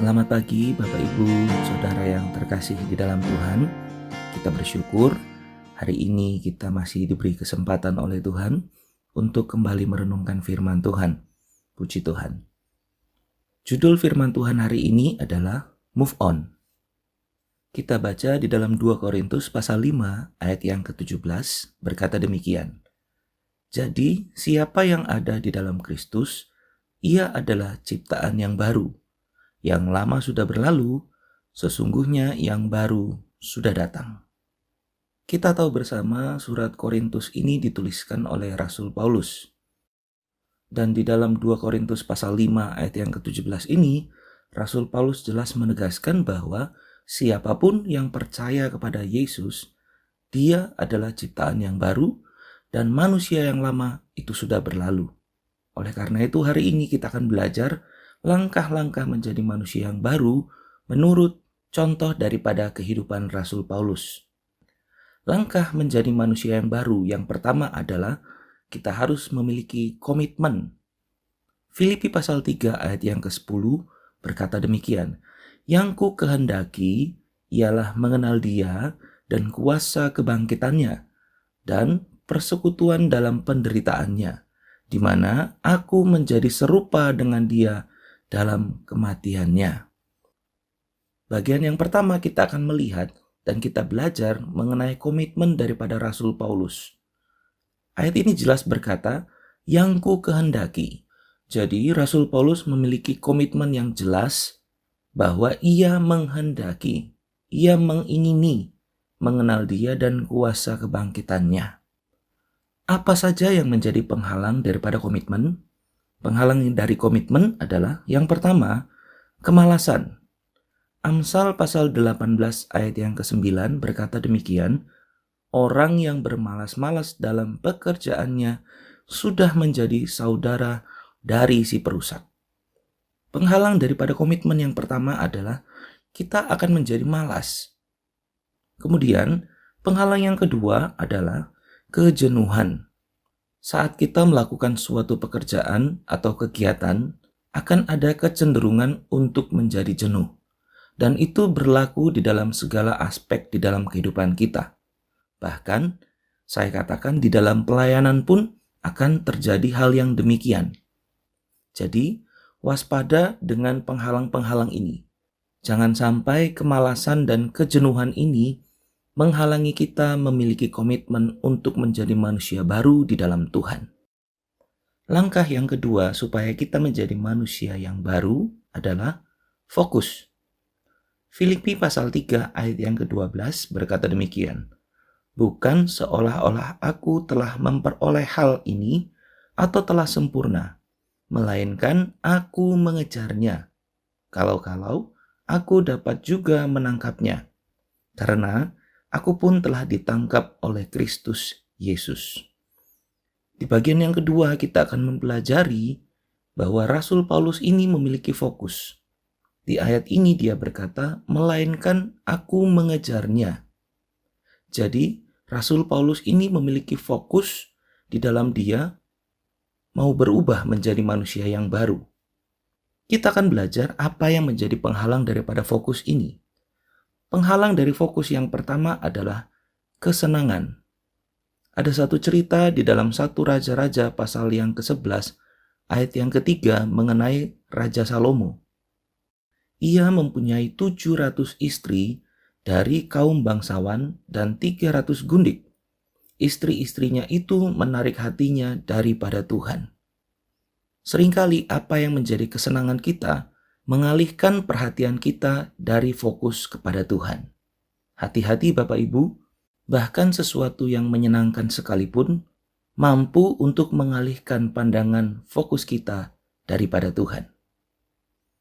Selamat pagi Bapak Ibu, Saudara yang terkasih di dalam Tuhan. Kita bersyukur hari ini kita masih diberi kesempatan oleh Tuhan untuk kembali merenungkan firman Tuhan. Puji Tuhan. Judul firman Tuhan hari ini adalah Move On. Kita baca di dalam 2 Korintus pasal 5 ayat yang ke-17 berkata demikian. Jadi siapa yang ada di dalam Kristus, ia adalah ciptaan yang baru. Yang lama sudah berlalu, sesungguhnya yang baru sudah datang. Kita tahu bersama surat Korintus ini dituliskan oleh Rasul Paulus. Dan di dalam 2 Korintus pasal 5 ayat yang ke-17 ini, Rasul Paulus jelas menegaskan bahwa siapapun yang percaya kepada Yesus, dia adalah ciptaan yang baru dan manusia yang lama itu sudah berlalu. Oleh karena itu hari ini kita akan belajar langkah-langkah menjadi manusia yang baru menurut contoh daripada kehidupan Rasul Paulus. Langkah menjadi manusia yang baru yang pertama adalah kita harus memiliki komitmen. Filipi pasal 3 ayat yang ke-10 berkata demikian, "Yang ku kehendaki ialah mengenal Dia dan kuasa kebangkitannya dan persekutuan dalam penderitaannya, di mana aku menjadi serupa dengan Dia dalam kematiannya." Bagian yang pertama kita akan melihat dan kita belajar mengenai komitmen daripada Rasul Paulus. Ayat ini jelas berkata, "Yang ku kehendaki." Jadi Rasul Paulus memiliki komitmen yang jelas bahwa ia menghendaki, ia mengingini mengenal Dia dan kuasa kebangkitannya. Apa saja yang menjadi penghalang daripada komitmen? Penghalang dari komitmen adalah yang pertama, kemalasan. Amsal pasal 18 ayat yang ke-9 berkata demikian, "Orang yang bermalas-malas dalam pekerjaannya sudah menjadi saudara dari si perusak." Penghalang daripada komitmen yang pertama adalah kita akan menjadi malas. Kemudian, penghalang yang kedua adalah kejenuhan. Saat kita melakukan suatu pekerjaan atau kegiatan, akan ada kecenderungan untuk menjadi jenuh. Dan itu berlaku di dalam segala aspek di dalam kehidupan kita. Bahkan, saya katakan di dalam pelayanan pun akan terjadi hal yang demikian. Jadi, waspada dengan penghalang-penghalang ini. Jangan sampai kemalasan dan kejenuhan ini menghalangi kita memiliki komitmen untuk menjadi manusia baru di dalam Tuhan. Langkah yang kedua supaya kita menjadi manusia yang baru adalah fokus. Filipi pasal 3 ayat yang ke-12 berkata demikian, "Bukan seolah-olah aku telah memperoleh hal ini atau telah sempurna, melainkan aku mengejarnya, kalau-kalau aku dapat juga menangkapnya, karena aku pun telah ditangkap oleh Kristus Yesus." Di bagian yang kedua kita akan mempelajari bahwa Rasul Paulus ini memiliki fokus. Di ayat ini dia berkata, "Melainkan aku mengejarnya." Jadi Rasul Paulus ini memiliki fokus di dalam dia mau berubah menjadi manusia yang baru. Kita akan belajar apa yang menjadi penghalang daripada fokus ini. Penghalang dari fokus yang pertama adalah kesenangan. Ada satu cerita di dalam 1 Raja-Raja pasal yang ke-11 ayat yang ketiga mengenai Raja Salomo. Ia mempunyai 700 istri dari kaum bangsawan dan 300 gundik. Istri-istrinya itu menarik hatinya daripada Tuhan. Seringkali apa yang menjadi kesenangan kita mengalihkan perhatian kita dari fokus kepada Tuhan. Hati-hati Bapak Ibu, bahkan sesuatu yang menyenangkan sekalipun mampu untuk mengalihkan pandangan fokus kita daripada Tuhan.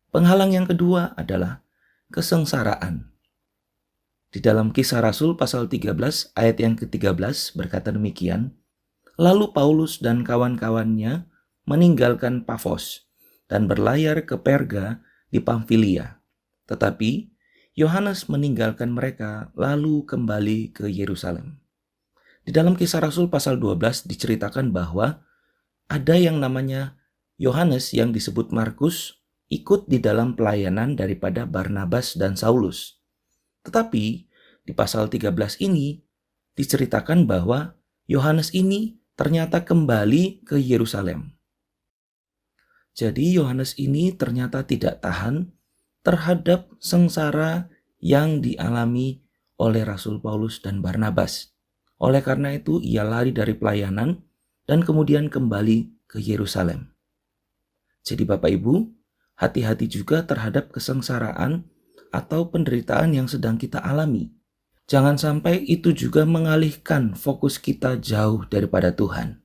Penghalang yang kedua adalah kesengsaraan. Di dalam Kisah Rasul pasal 13 ayat yang ke-13 berkata demikian, "Lalu Paulus dan kawan-kawannya meninggalkan Pafos dan berlayar ke Perga di Pamfilia. Tetapi Yohanes meninggalkan mereka lalu kembali ke Yerusalem." Di dalam Kisah Rasul pasal 12 diceritakan bahwa ada yang namanya Yohanes yang disebut Markus ikut di dalam pelayanan daripada Barnabas dan Saulus. Tetapi di pasal 13 ini diceritakan bahwa Yohanes ini ternyata kembali ke Yerusalem. Jadi Yohanes ini ternyata tidak tahan terhadap sengsara yang dialami oleh Rasul Paulus dan Barnabas. Oleh karena itu ia lari dari pelayanan dan kemudian kembali ke Yerusalem. Jadi Bapak Ibu, hati-hati juga terhadap kesengsaraan atau penderitaan yang sedang kita alami. Jangan sampai itu juga mengalihkan fokus kita jauh daripada Tuhan.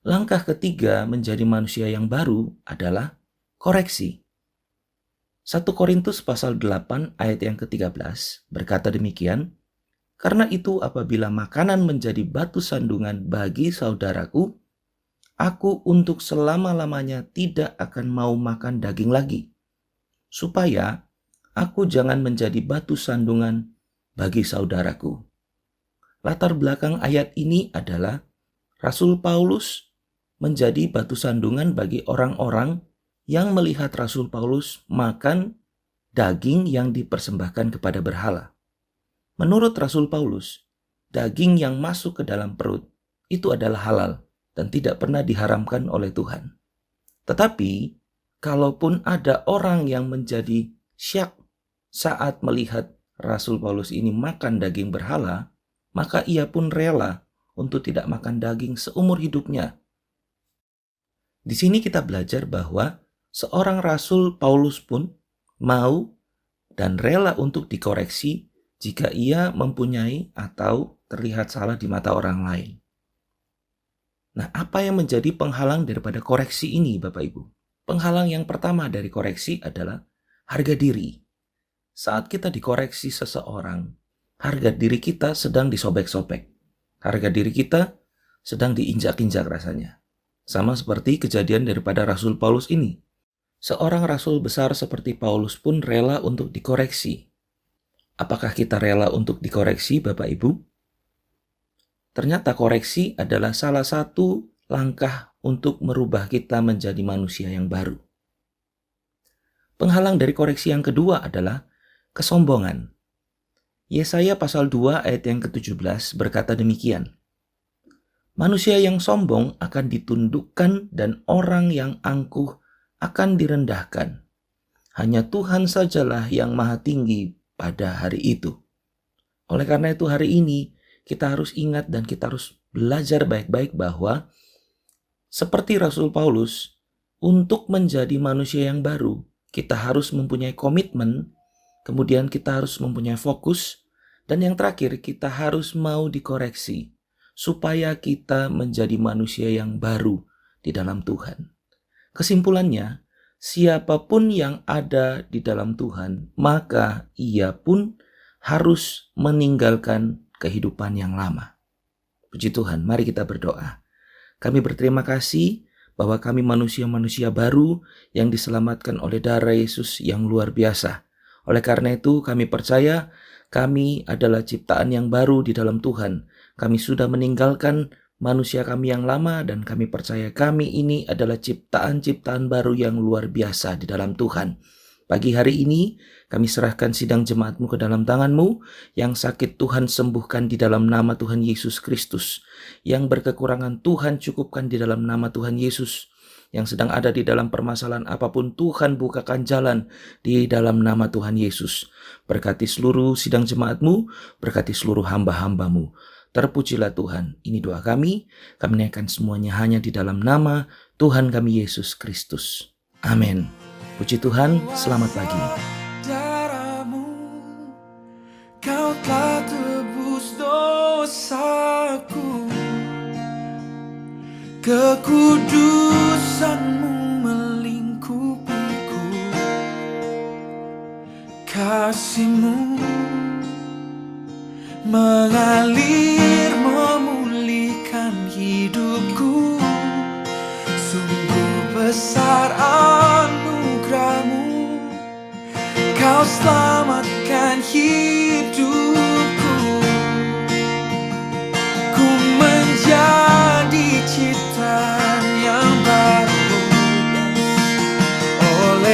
Langkah ketiga menjadi manusia yang baru adalah koreksi. 1 Korintus pasal 8 ayat yang ke-13 berkata demikian, "Karena itu apabila makanan menjadi batu sandungan bagi saudaraku, aku untuk selama-lamanya tidak akan mau makan daging lagi, supaya aku jangan menjadi batu sandungan bagi saudaraku." Latar belakang ayat ini adalah Rasul Paulus menjadi batu sandungan bagi orang-orang yang melihat Rasul Paulus makan daging yang dipersembahkan kepada berhala. Menurut Rasul Paulus, daging yang masuk ke dalam perut itu adalah halal dan tidak pernah diharamkan oleh Tuhan. Tetapi, kalaupun ada orang yang menjadi syak saat melihat Rasul Paulus ini makan daging berhala, maka ia pun rela untuk tidak makan daging seumur hidupnya. Di sini kita belajar bahwa seorang Rasul Paulus pun mau dan rela untuk dikoreksi jika ia mempunyai atau terlihat salah di mata orang lain. Nah, apa yang menjadi penghalang daripada koreksi ini, Bapak Ibu? Penghalang yang pertama dari koreksi adalah harga diri. Saat kita dikoreksi seseorang, harga diri kita sedang disobek-sobek. Harga diri kita sedang diinjak-injak rasanya. Sama seperti kejadian daripada Rasul Paulus ini. Seorang rasul besar seperti Paulus pun rela untuk dikoreksi. Apakah kita rela untuk dikoreksi, Bapak Ibu? Ternyata koreksi adalah salah satu langkah untuk merubah kita menjadi manusia yang baru. Penghalang dari koreksi yang kedua adalah kesombongan. Yesaya pasal 2 ayat yang ke-17 berkata demikian, "Manusia yang sombong akan ditundukkan dan orang yang angkuh akan direndahkan. Hanya Tuhan sajalah yang maha tinggi pada hari itu." Oleh karena itu hari ini kita harus ingat dan kita harus belajar baik-baik bahwa seperti Rasul Paulus, untuk menjadi manusia yang baru, kita harus mempunyai komitmen, kemudian kita harus mempunyai fokus, dan yang terakhir kita harus mau dikoreksi supaya kita menjadi manusia yang baru di dalam Tuhan. Kesimpulannya, siapapun yang ada di dalam Tuhan, maka ia pun harus meninggalkan kehidupan yang lama. Puji Tuhan, mari kita berdoa. Kami berterima kasih bahwa kami manusia-manusia baru yang diselamatkan oleh darah Yesus yang luar biasa. Oleh karena itu, kami percaya kami adalah ciptaan yang baru di dalam Tuhan. Kami sudah meninggalkan manusia kami yang lama dan kami percaya kami ini adalah ciptaan-ciptaan baru yang luar biasa di dalam Tuhan. Pagi hari ini kami serahkan sidang jemaat-Mu ke dalam tangan-Mu. Yang sakit Tuhan sembuhkan di dalam nama Tuhan Yesus Kristus. Yang berkekurangan Tuhan cukupkan di dalam nama Tuhan Yesus. Yang sedang ada di dalam permasalahan apapun, Tuhan bukakan jalan di dalam nama Tuhan Yesus. Berkati seluruh sidang jemaat-Mu, berkati seluruh hamba-hamba-Mu. Terpujilah Tuhan, ini doa kami naikkan semuanya hanya di dalam nama Tuhan kami Yesus Kristus. Amin. Puji Tuhan, selamat pagi. Darahmu, Kau telah tebus dosaku. Kekudusan-Mu melingkupiku. Kasih-Mu mengalir memulihkan hidupku. Sungguh besar anugerah-Mu, Kau selamatkan hidupku. Ku menjadi ciptaan yang baru oleh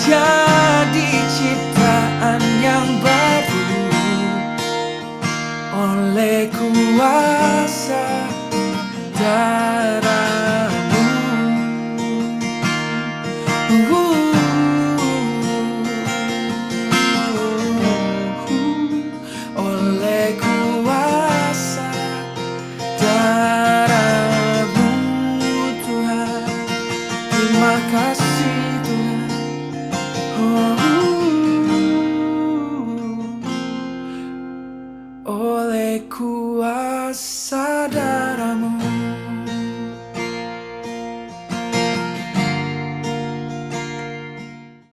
jadi ciptaan yang baru oleh kuasa darah-Mu. Oleh kuasa darah-Mu, Tuhan. Terima kasih Tuhan. Oleh kuasa